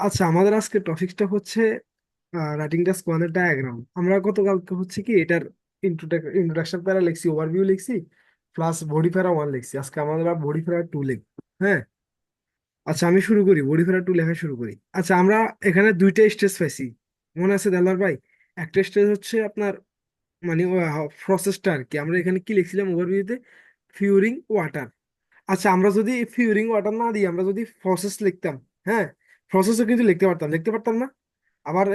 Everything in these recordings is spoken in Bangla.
আচ্ছা, আমাদের আজকে টপিকটা হচ্ছে রাইটিং দ্য স্কোয়ারের ডায়াগ্রাম। আমরা গতকালকে হচ্ছে কি এটার ইন্ট্রোডাকশন প্যারা লিখছি, ওভারভিউ লিখছি, প্লাস বডি প্যারা 1 লিখছি। আজকে আমাদের বডি প্যারা 2 লিখব। হ্যাঁ। আচ্ছা, আমি শুরু করি, বডি প্যারা 2 লেখা শুরু করি। আচ্ছা, আমরা এখানে দুইটা স্টেজ পাইছি, মনে আছে দেলার ভাই? একটা স্টেজ হচ্ছে আপনার মানে প্রসেসটা আর কি। আমরা এখানে কি লিখছিলাম ওভারভিউতে? ফিউরিং ওয়াটার। আচ্ছা, আমরা যদি ফিউরিং ওয়াটার না দিই, আমরা যদি প্রসেস লিখতাম, হ্যাঁ, প্রসেসও কিন্তু লিখতে পারতাম না? আবার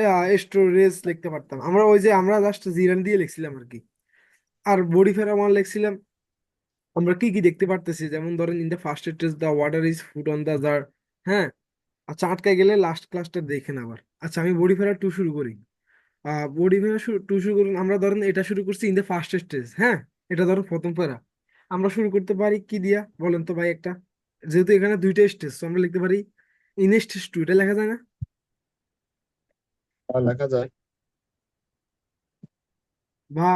স্টোরেজ লিখতে পারতাম। আমরা ওই যে আমরা জাস্ট জিরান দিয়ে লিখছিলাম আর কি। আর বডি ফেরা ওয়ান লিখছিলাম। আমরা কি কি দেখতে পারতেছি, যেমন ধরেন in the first stage the water is put on the jar. হ্যাঁ। আচ্ছা, আটকায় গেলে লাস্ট ক্লাসটা দেখেন আবার। আচ্ছা, আমি বডি ফেরা 2 শুরু করি। বডি ফেরা 2 শুরু করুন। আমরা ধরেন এটা শুরু করছি ইন দ্য ফার্স্ট স্টেজ। হ্যাঁ, এটা ধরুন প্রথম প্যারা। আমরা শুরু করতে পারি কি দিয়া বলেন তো ভাই একটা? যেহেতু এখানে দুইটা স্টেজ, তো আমরা লিখতে পারি ইন স্টেজ 2। এটা লেখা যায় না? লেখা যায়। বা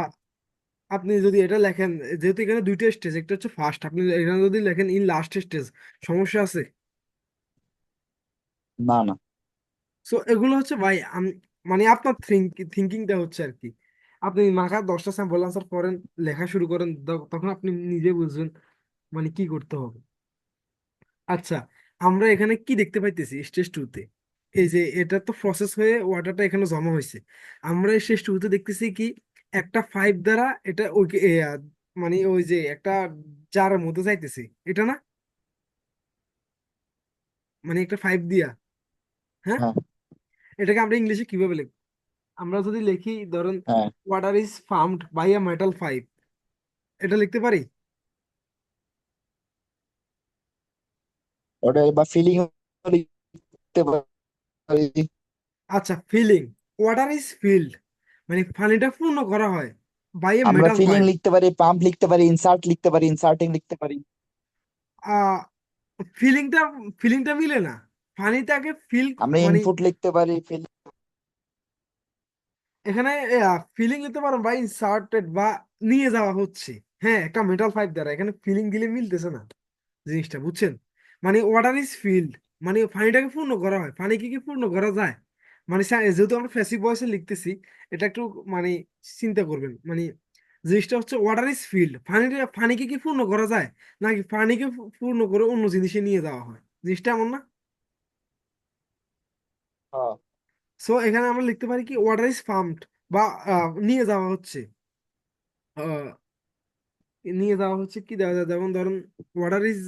আপনি যদি এটা লেখেন, যেহেতু এখানে দুইটা স্টেজ, একটা হচ্ছে ফার্স্ট, আপনি এখানে যদি লেখেন ইন লাস্ট স্টেজ, সমস্যা আছে? না, না। সো এগুলো হচ্ছে ভাই মানে আপনার থিঙ্কিংটা হচ্ছে আর কি। আপনি মাথা 10টা স্যাম্পল আনসার করেন, লেখা শুরু করেন, তখন আপনি নিজে বুঝবেন মানে কি করতে হবে। আচ্ছা, আমরা এখানে কি দেখতে পাইতেছি স্টেজ 2 তে? এই যে এটা তো প্রসেস হয়ে ওয়াটারটা এখানে জমা হয়েছে। আমরা স্টেজ 2 তে দেখতেছি কি একটা পাইপ দ্বারা এটা ওই মানে ওই যে একটা জারের মধ্যে যাইতেছে, এটা না? মানে একটা পাইপ দিয়া। হ্যাঁ। হ্যাঁ, এটাকে আমরা ইংলিশে কিভাবে লিখব? আমরা যদি লিখি ধরুন হ্যাঁ। Water is pumped by a metal pipe, এটা লিখতে পারি? ওটা বা ফিলিং লিখতে পারি। আচ্ছা, ফিলিং, ওয়াটার ইজ ফিল্ড, মানে পানিটা পূর্ণ করা হয় বাই এ আমরা মেটাল ফিলিং পাইপ। লিখতে পারি, পাম্প লিখতে পারি, ইনসার্ট লিখতে পারি, ইনসার্টিং লিখতে পারি। ফিলিংটা ফিলিংটা মিলে না। পানিটাকে ফিল আমরা মানে ইনপুট লিখতে পারি, ফিল। এখানে ফিলিং নিতে পারো বা ইনসার্টেড বা নিয়ে যাওয়া হচ্ছে। হ্যাঁ, একটা মেটাল পাইপ দ্বারা এখানে ফিলিং দিলে মিলতেছে না জিনিসটা, বুঝছেন? মানে ওয়াটার ইজ ফিল্ড, মানে পানিটাকে পূর্ণ করা হয়। পানি কি কি পূর্ণ করা যায়? মানে যেহেতু আমরা প্যাসিভ ভয়েসে লিখতেছি, এটা একটু মানে চিন্তা করবেন। মানে জিনিসটা হচ্ছে ওয়াটার ইজ ফিল্ড, পানিকে কি পূর্ণ করা যায়, নাকি পানিকে পূর্ণ করে অন্য জিনিসে নিয়ে যাওয়া হয়? জিনিসটা এমন না? হ্যাঁ, সো এখানে আমরা লিখতে পারি কি ওয়াটার ইজ পাম্পড, বা নিয়ে যাওয়া হচ্ছে। নিয়ে যাওয়া হচ্ছে কি দেওয়া যায়, যেমন ধরুন ওয়াটার ইজ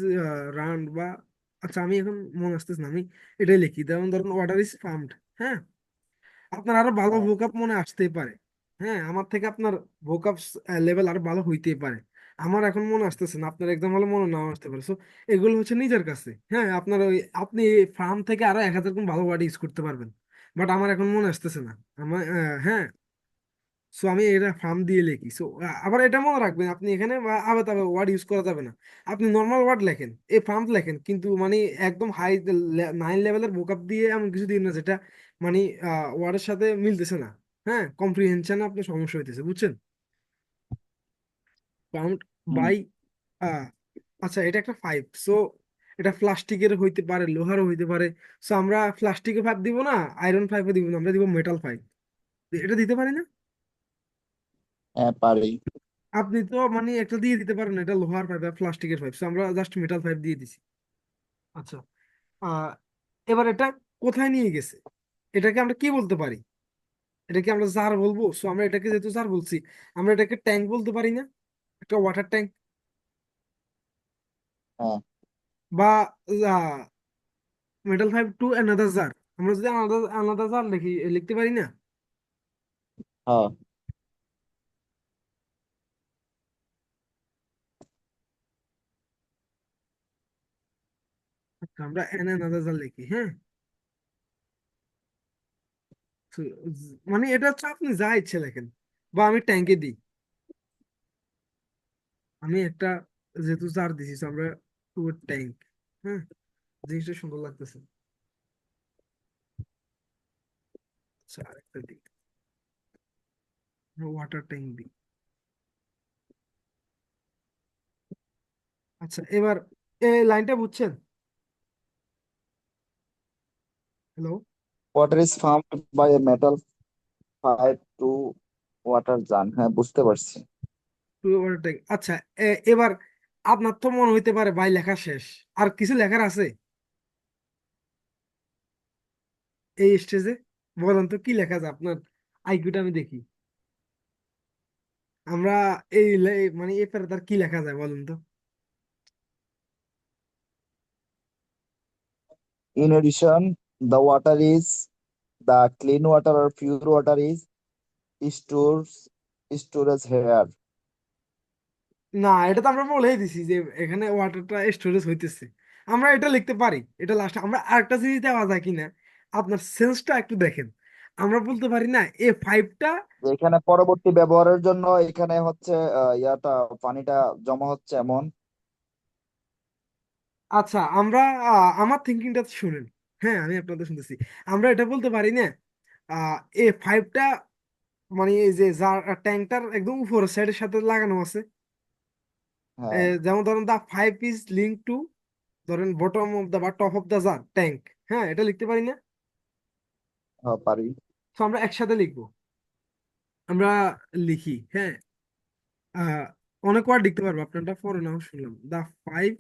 রান বা আচ্ছা, আমি এখন মনে আসতেছে না, আমি এটাই লিখি। যেমন ধরুন ওয়াটার ইজ পাম্পড। হ্যাঁ। আপনার আরো ভালো হ্যাঁ। ভোকাপ মনে আসতেই পারে। হ্যাঁ, আমার থেকে আপনার ভোকাপ লেভেল আরো ভালো হইতেই পারে। আমার এখন মনে আসতেছে না, আপনার একদম ভালো মনে নাও আসতে পারে। সো এগুলো হচ্ছে নিজের কাছে। হ্যাঁ, আপনার ওই আপনি ফার্ম থেকে আরো 1000 গুণ ভালো ওয়ার্ড ইউজ করতে পারবেন। বাট আমার এখন মনে আসতেছে না। আমার হ্যাঁ। সো আমি এটা ফার্ম দিয়ে লিখি। সো আবার এটা মনে রাখবেন, আপনি এখানে আবে তবে ওয়ার্ড ইউজ করা যাবে না। আপনি নর্মাল ওয়ার্ড লেখেন, এই ফার্ম লেখেন, কিন্তু মানে একদম হাই 9 লেভেলের ভোকাব দিয়ে এমন কিছু দিন না যেটা মানে ওয়ার্ডের সাথে মিলতেছে না। হ্যাঁ, কম্প্রিহেনশনে আপনার সমস্যা হইতেছে, বুঝছেন? Farm hmm. বাই আচ্ছা, এটা একটা পাইপ। সো এটা প্লাস্টিকের হইতে পারে, লোহারও হইতে পারে। সো আমরা প্লাস্টিকের পাইপ দিব না, আয়রন পাইপও দিব না, আমরা দিব মেটাল পাইপ। এটা দিতে পারি না? হ্যাঁ, পারি। আপনি তো মানে একটা দিয়ে দিতে পারেন, এটা লোহার পাইপ বা প্লাস্টিকের পাইপ, আমরা জাস্ট মেটাল পাইপ দিয়ে দিছি। আচ্ছা। আহ এবার এটা কোথায় নিয়ে গেছে? এটাকে আমরা কি বলতে পারি? এটাকে আমরা জার বলবো? সো আমরা এটাকে যেহেতু জার বলছি, আমরা এটাকে ট্যাঙ্ক বলতে পারি না? একটা ওয়াটার ট্যাঙ্ক। হ্যাঁ, বা metal pipe to another jar, আমরা যদি আলাদা আলাদা জার লিখতে পারি না? হ্যাঁ। আচ্ছা, আমরা অ্যানাদার জার লিখি। হ্যাঁ। So, মানে এটা হচ্ছে আপনি যা ইচ্ছে লেখেন। বা আমি ট্যাঙ্কে দিই, আমি একটা যেহেতু জার দিছি, so আমরা টু ট্যাঙ্ক। হ্যাঁ, জিনিসটা সুন্দর লাগতেছে। আচ্ছা, আরেকটা দিই, ওয়াটার ট্যাঙ্ক দিই। আচ্ছা, এবার এই লাইনটা বুঝছেন? Hello. Water is formed by a metal pipe to water জান, হ্যাঁ বুঝতে পারছি। টু ওভারটেক, আচ্ছা। এবার আপনার তো মনে হইতে পারে ভাই লেখা শেষ, আর কিছু লেখার আছে এই স্টেজে? বলেন তো কি লেখা আছে আপনার, আইকিউটা আমি দেখি। আমরা মানে এই প্যারাতে আর কি লেখা যায় বলেন তো। In addition, the water is the clean water or pure water is stores storage here. না, এটা তো আমরা বলেই দিছি যে এখানে ওয়াটারটা স্টোরেজ হইতেছে। আমরা এটা লিখতে পারি, এটা লাস্ট। আমরা আরেকটা জিনিস দেওয়া যায় কিনা, আপনার সেন্সটা একটু দেখেন। আমরা বলতে পারি না এ ফাইভটা। যে এখানে পরবর্তী ব্যবহারের জন্য এখানে হচ্ছে ইয়াটা পানিটা জমা হচ্ছে এমন। আচ্ছা, আমরা আমার থিঙ্কিংটা শুনেন। হ্যাঁ, আমি আপনাদের শুনতেছি। আমরা এটা বলতে পারি না এ ফাইভটা, মানে এই যে যার ট্যাঙ্কটার একদম উপরের সাইডের সাথে লাগানো আছে। হ্যাঁ, যেমন ধরেন the five is link to, ধরেন বটম অফ দা বা top of the jar tank. হ্যাঁ, এটা লিখতে পারি না? হ্যাঁ পারি। তো আমরা একসাথে লিখবো। আমরা লিখি, হ্যাঁ। আহ অনেক ওয়ার্ড লিখতে পারবো, আপনারটা পরে নাও শুনলাম। দা ফাইভ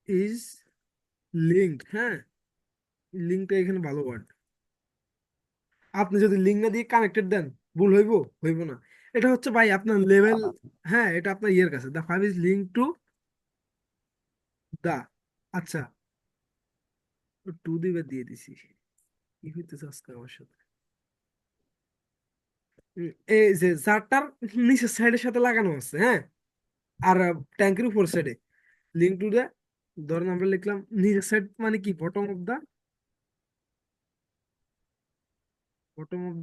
ইজ লিঙ্কড, হ্যাঁ। লিঙ্কটা এখানে ভালো ওয়ার্ড। আপনি যদি লিঙ্ক না দিয়ে কানেক্টেড দেন, ভুল হইব? হইব না। এটা হচ্ছে ভাই আপনার না লেভেল। না, হ্যাঁ, এটা আপনার ইয়ের কাছে, the five is link to the. আচ্ছা, টু দিবে দিয়ে দিছি। কি হইতেছে আজকে আমার সাথে? এই যে জারটার নিচের সাইডের সাথে লাগানো আছে, হ্যাঁ। আর ট্যাঙ্কের উপর সাইডে লিঙ্ক টু দা। ধরেন আমরা লিখলাম নিচের সাইড মানে কি, bottom of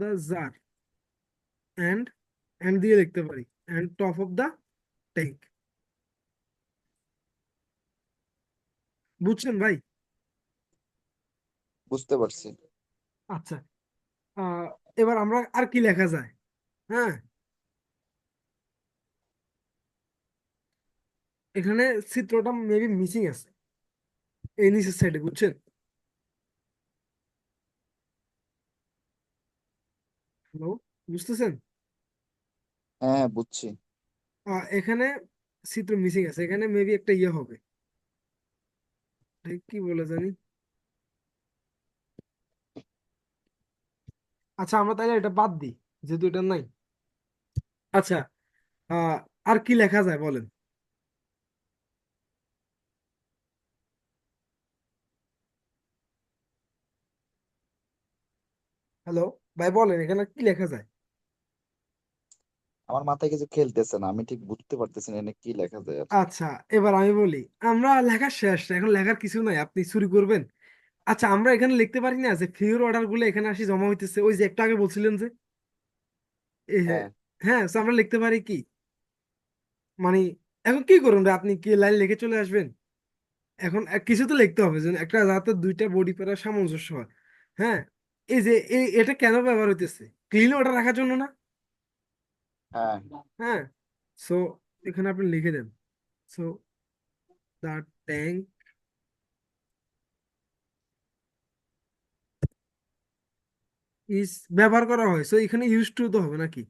the jar, and and দিয়ে লিখতে পারি, and top of the tank. বুঝছেন ভাই? বুঝতে পারছি। আচ্ছা। আহ এবার আমরা আর কি লেখা যায়? হ্যাঁ, এখানে চিত্রটা মেবি মিসিং আছে এই নিচের সাইডে, বুঝছেন? হ্যালো, বুঝতেছেন? হ্যাঁ হ্যাঁ বুঝছি। এখানে চিত্র মিসিং আছে, এখানে মেবি একটা ইয়ে হবে। কি বলে জানি। আচ্ছা, আমরা তাহলে এটা বাদ দিই, যেহেতু এটা নাই। আচ্ছা, আহ আর কি লেখা যায় বলেন। হ্যালো ভাই, বলেন এখানে কি লেখা যায়। আমার মাথায় কিছু খেলতেছে না, আমি ঠিক বুঝতে পারতেছি না এখানে কি লেখা যায় আর। আচ্ছা, এবার আমি বলি। আমরা লেখা শেষ, এখন লেখার কিছু নাই, আপনি চুরি করবেন। আচ্ছা, আমরা এখানে লিখতে পারি না যে ফিউর অর্ডার গুলো এখানে আসি জমা হইতেছে, ওই যে একটু আগে বলছিলেন যে এই যে। হ্যাঁ হ্যাঁ, তো আমরা লিখতে পারি কি, মানে এখন কি করুন রে, আপনি কি লাইন লিখে চলে আসবেন? এখন কিছু তো লিখতে হবে, যেন একটা যাতে দুইটা বডি প্যারা সামঞ্জস্য হয়। হ্যাঁ, এই যে এটা কেন ব্যবহার হইতেছে? ক্লিন ওয়াটার রাখার জন্য না? হ্যাঁ হ্যাঁ। সো এখানে আপনি লিখে দেন, সো দা ট্যাঙ্ক ইজ ব্যবহার করা হয়, সো এখানে ইউজ টু তো হবে নাকি?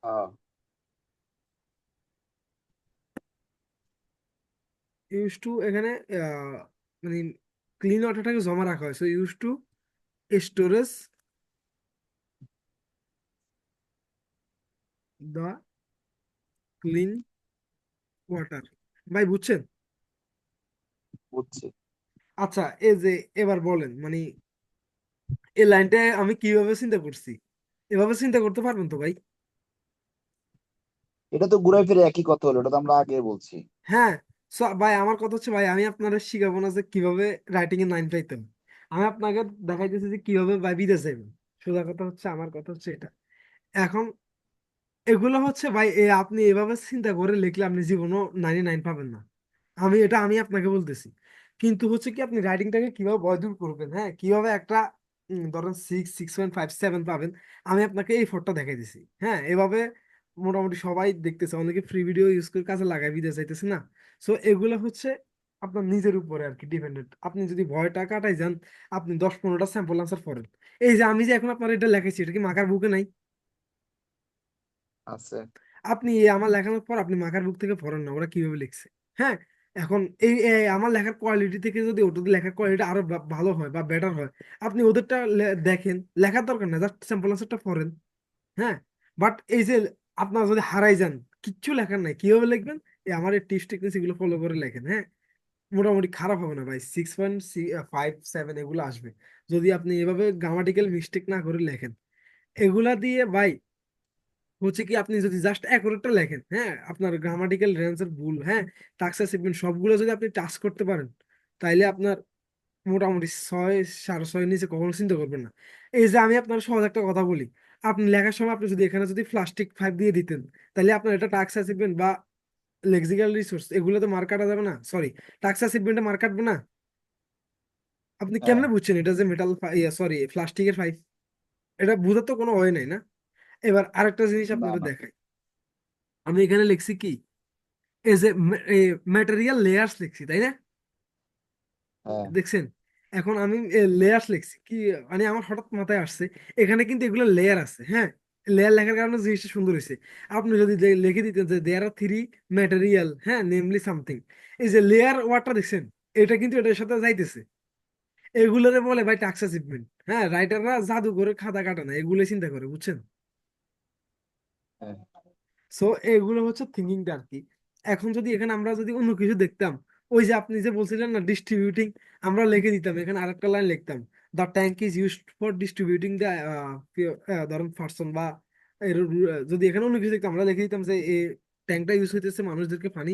হ্যাঁ ইউজ টু এখানে মানে ক্লিন ওয়াটারটাকে জমা রাখা হয়, so use to storage the clean water. ভাই বুঝছেন? বুঝছি। আচ্ছা, এই যে এবার বলেন, মানে এই লাইনটা আমি কিভাবে চিন্তা করছি, এভাবে চিন্তা করতে পারবেন তো ভাই? এটা তো ঘুরাই ফিরে একই কথা হলো, এটা তো আমরা আগে বলছি। হ্যাঁ। ভাই আমার কথা হচ্ছে, ভাই আমি আপনারা শিখাবো না যে কিভাবে রাইটিং এ 9 পাইতেন। আমি আপনাকে দেখাইতেছি যে কিভাবে ভাই বিদেশ যাবেন। সোজা কথা হচ্ছে, আমার কথা হচ্ছে এটা। এখন এগুলো হচ্ছে ভাই, আপনি এভাবে চিন্তা করে লিখলে আপনি জীবনও 99 পাবেন না। আমি আপনাকে বলতেছি। কিন্তু হচ্ছে কি, আপনি রাইটিংটাকে কিভাবে বয়দূর করবেন, হ্যাঁ, কিভাবে একটা ধরেন 6.57 পাবেন। আমি আপনাকে এই ফটোটা দেখাই দিছি, হ্যাঁ, এভাবে মোটামুটি সবাই দেখতেছে, অনেকে ফ্রি ভিডিও ইউজ করে কাজে লাগাই বিদেশ যাইতেছে না। সো এগুলো হচ্ছে আপনার নিজের উপরে আর কি ডিপেন্ডেন্ট। আপনি যদি ভয়টা কাটাই যান, আপনি 10-15টা স্যাম্পল আনসার পড়েন। এই যে আমি যে এখন আপনার এটা লেখাইছি, এটা কি মাকার বুকে নাই? আছে। আপনি এই আমার লেখানোর পর আপনি মাকার বুক থেকে পড়েন না ওরা কিভাবে লিখছে। হ্যাঁ, এখন এই আমার লেখার কোয়ালিটি থেকে যদি ওদের লেখার কোয়ালিটি আরো ভালো হয় বা বেটার হয়, আপনি ওদেরটা দেখেন, লেখার দরকার না, জাস্ট স্যাম্পল আনসারটা পড়েন। হ্যাঁ, বাট এই যে আপনার যদি হারাই যান, কিচ্ছু লেখার নাই, কিভাবে লিখবেন? এই আমার এই টিপস টেকনিক এগুলো ফলো করে লেখেন। হ্যাঁ, মোটামুটি খারাপ হবে না ভাই, 6.57 এগুলো আসবে যদি আপনি এভাবে গ্রামাটিক্যাল মিস্টেক না করে লেখেন। এগুলা দিয়ে ভাই হচ্ছে কি, আপনি যদি জাস্ট অ্যাকুরেটটা লেখেন, হ্যাঁ, আপনার গ্রামাটিক্যাল রেন্সের ভুল, হ্যাঁ, টাক্স অ্যাসাইনমেন্ট সবগুলো যদি আপনি টাচ করতে পারেন, তাইলে আপনার মোটামুটি 6, 6.5 নিচে কখনো চিন্তা করবেন না। এই যে আমি আপনার সহজ একটা কথা বলি, আপনি লেখার সময় আপনি যদি এখানে যদি প্লাস্টিক 5 দিয়ে দিতেন, তাহলে আপনার এটা টাক্স অ্যাসাইনমেন্ট বা লেক্সিক্যাল রিসোর্স এগুলো তো মার্ক কাটা যাবে না, সরি, টাক্স অ্যাসাইনমেন্টে মার্ক কাটবে না। আপনি হ্যাঁ। কেমনে বুঝছেন এটা যে মেটাল, সরি, প্লাস্টিকের 5? এটা বুঝার তো কোনো ওয়ে নাই না। এবার আরেকটা জিনিস না আপনারা না। দেখাই, আমি এখানে লিখছি কি, এই যে ম্যাটেরিয়াল লেয়ার্স লিখছি, তাই না? হ্যাঁ দেখছেন? এখন আমি লেয়ার্স লিখছি কি, মানে আমার হঠাৎ মাথায় আসছে এখানে কিন্তু এগুলো লেয়ার আছে। হ্যাঁ, লেয়ার লেখার কারণে জিনিসটা সুন্দর হয়েছে। আপনি যদি লিখে দিতেন যে দেয়ার আর 3 ম্যাটেরিয়াল, হ্যাঁ, নেমলি সামথিং, এই যে লেয়ার ওয়ার্ডটা দেখছেন, এটা কিন্তু এটার সাথে যাইতেছে। এগুলোরে বলে ভাই টাস্ক অ্যাচিভমেন্ট। হ্যাঁ, রাইটাররা জাদু করে খাতা কাটা না, এগুলো চিন্তা করে, বুঝছেন? হ্যাঁ সো এগুলো হচ্ছে থিঙ্কিংটা আর কি। এখন যদি এখানে আমরা যদি অন্য কিছু দেখতাম, ওই যে আপনি যে বলছিলেন না ডিস্ট্রিবিউটিং, আমরা লিখে দিতাম এখানে আরেকটা লাইন লিখতাম, the tank is used for distributing the, ধরুন পার্সন বা যদি এখানে অন্য কিছু দেখতাম আমরা লিখে দিতাম যে এই ট্যাঙ্কটা ইউজ হইতেছে মানুষদেরকে পানি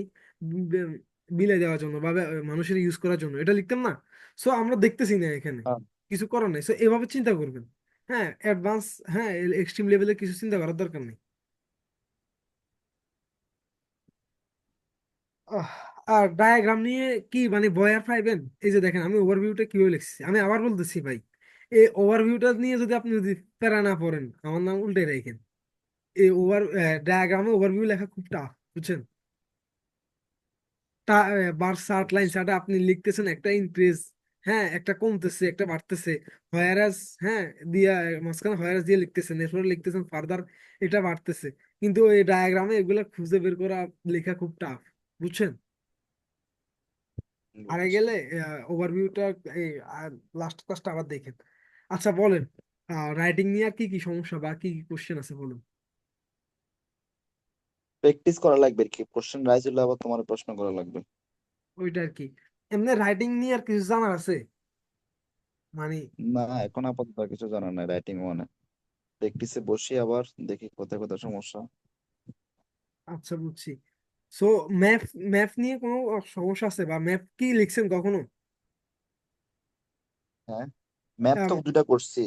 বিলাই দেওয়ার জন্য বা মানুষের ইউজ করার জন্য, এটা লিখতাম না। সো আমরা দেখতেছি না এখানে, হ্যাঁ। কিছু করার নাই। সো এভাবে চিন্তা করবেন। হ্যাঁ, অ্যাডভান্স, হ্যাঁ, এক্সট্রিম লেভেলে কিছু চিন্তা করার দরকার নেই। আহ, আর ডায়াগ্রাম নিয়ে কি মানে ভয় আর পাইবেন? এই যে দেখেন আমি ওভারভিউটা কিভাবে লিখছি, আমি আবার বলতেছি ভাই, এই ওভারভিউটা নিয়ে যদি আপনি যদি প্যারা না পড়েন, আমার নাম উল্টে রাখেন। এই ডায়াগ্রামে ওভারভিউ লেখা খুব টাফ, বুঝছেন? তা বার শার্ট লাইন শার্ট আপনি লিখতেছেন একটা ইনক্রিজ, হ্যাঁ, একটা কমতেছে, একটা বাড়তেছে, হোয়ারাস, হ্যাঁ, দিয়া মাঝখানে হোয়ারাস দিয়ে লিখতেছেন, এরপরে লিখতেছেন ফার্দার, এটা বাড়তেছে। কিন্তু এই ডায়াগ্রামে এগুলা খুঁজে বের করা, লেখা খুব টাফ, বুঝছেন? আগে বুঝছি। গেলে ওভারভিউটা, এই লাস্ট ক্লাসটা আবার দেখেন। আচ্ছা বলেন, রাইটিং নিয়ে আর কি কি সমস্যা বা কি কি কোশ্চেন আছে বলুন। প্র্যাকটিস করা লাগবে আর কি, কোশ্চেন রাইজ হলে আবার তোমার প্রশ্ন করা লাগবে। ওইটা আর কি। এমনি রাইটিং নিয়ে আর কিছু জানার আছে মানে? না, এখন আপাতত আর কিছু জানা নাই রাইটিং মানে। প্র্যাকটিসে বসি আবার, দেখি কোথায় কোথায় সমস্যা। আচ্ছা, বুঝছি। সো ম্যাথ, ম্যাথ নিয়ে কোনো সমস্যা আছে বা ম্যাথ কি লিখছেন কখনো? হ্যাঁ, ম্যাথ তো দুটা করছি।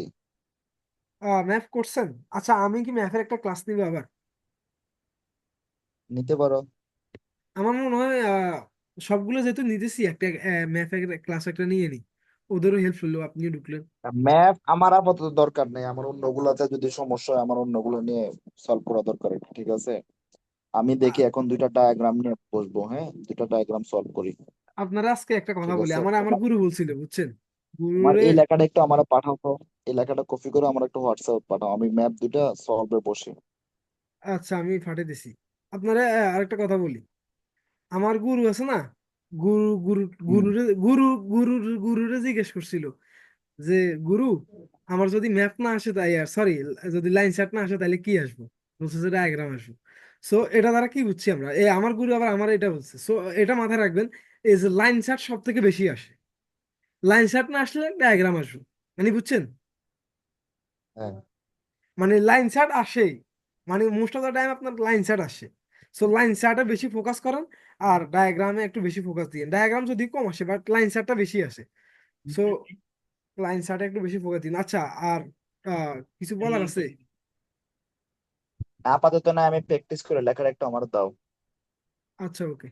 ম্যাথ করছেন? আচ্ছা, আমি কি ম্যাথের একটা ক্লাস নিব আবার? নিতে পারো। আমার মনে হয় সবগুলো যেহেতু নিতেছি, একটা ম্যাথের ক্লাস একটা নিয়ে নিই, ওদেরও হেল্প হলো, আপনিও ঢুকলেন। ম্যাথ আমার আপাতত দরকার নেই, আমার অন্যগুলাতে যদি সমস্যা হয় আমার অন্যগুলো নিয়ে সলভ করা দরকার, ঠিক আছে? আমি দেখি এখন দুইটা ডায়াগ্রাম নিয়ে বসবো, হ্যাঁ, দুইটা ডায়াগ্রাম সলভ করি। আপনারা আজকে একটা কথা ঠিক বলি, আছে, আমার আমার তোমার গুরু বলছিল, বুঝছেন? তোমার গুরুরে, এই লেখাটা একটু আমার পাঠাও তো। এই লেখাটা কপি করে আমার একটু হোয়াটসঅ্যাপ পাঠাও, আমি ম্যাপ দুইটা সলভে বসি। আচ্ছা আমি পাঠিয়ে দিছি। আপনারা আরেকটা কথা বলি, আমার গুরু আছে না, গুরু গুরু হুম। গুরুরে গুরু গুরুর গুরুরে জিজ্ঞেস করছিল যে, গুরু, আমার যদি ম্যাপ না আসে তাই, আর সরি, যদি লাইন চার্ট না আসে তাহলে কি আসবো? বলছে যে ডায়াগ্রাম আসবো। সো এটা দ্বারা কি বুঝছি আমরা, আমার গুরু আবার আমার এটা বলছে। সো এটা মাথায় রাখবেন, এই যে লাইন চার্ট সব থেকে বেশি আসে, লাইন চার্ট না আসলে ডায়াগ্রাম আসবে, মানে বুঝছেন? হ্যাঁ। মানে লাইন চার্ট আসেই, মানে মোস্ট অফ দ্য টাইম আপনার লাইন চার্ট আসে। সো লাইন চার্টে বেশি ফোকাস করেন, আর ডায়াগ্রামে একটু বেশি ফোকাস দিন। ডায়াগ্রাম যদি কম আসে বাট লাইন চার্টটা বেশি আসে, সো লাইন চার্টে একটু বেশি ফোকাস দিন। আচ্ছা, আর কিছু বলার আছে? আপাতত না, আমি প্র্যাকটিস করে লেখার একটা আমার দাও। আচ্ছা, ওকে।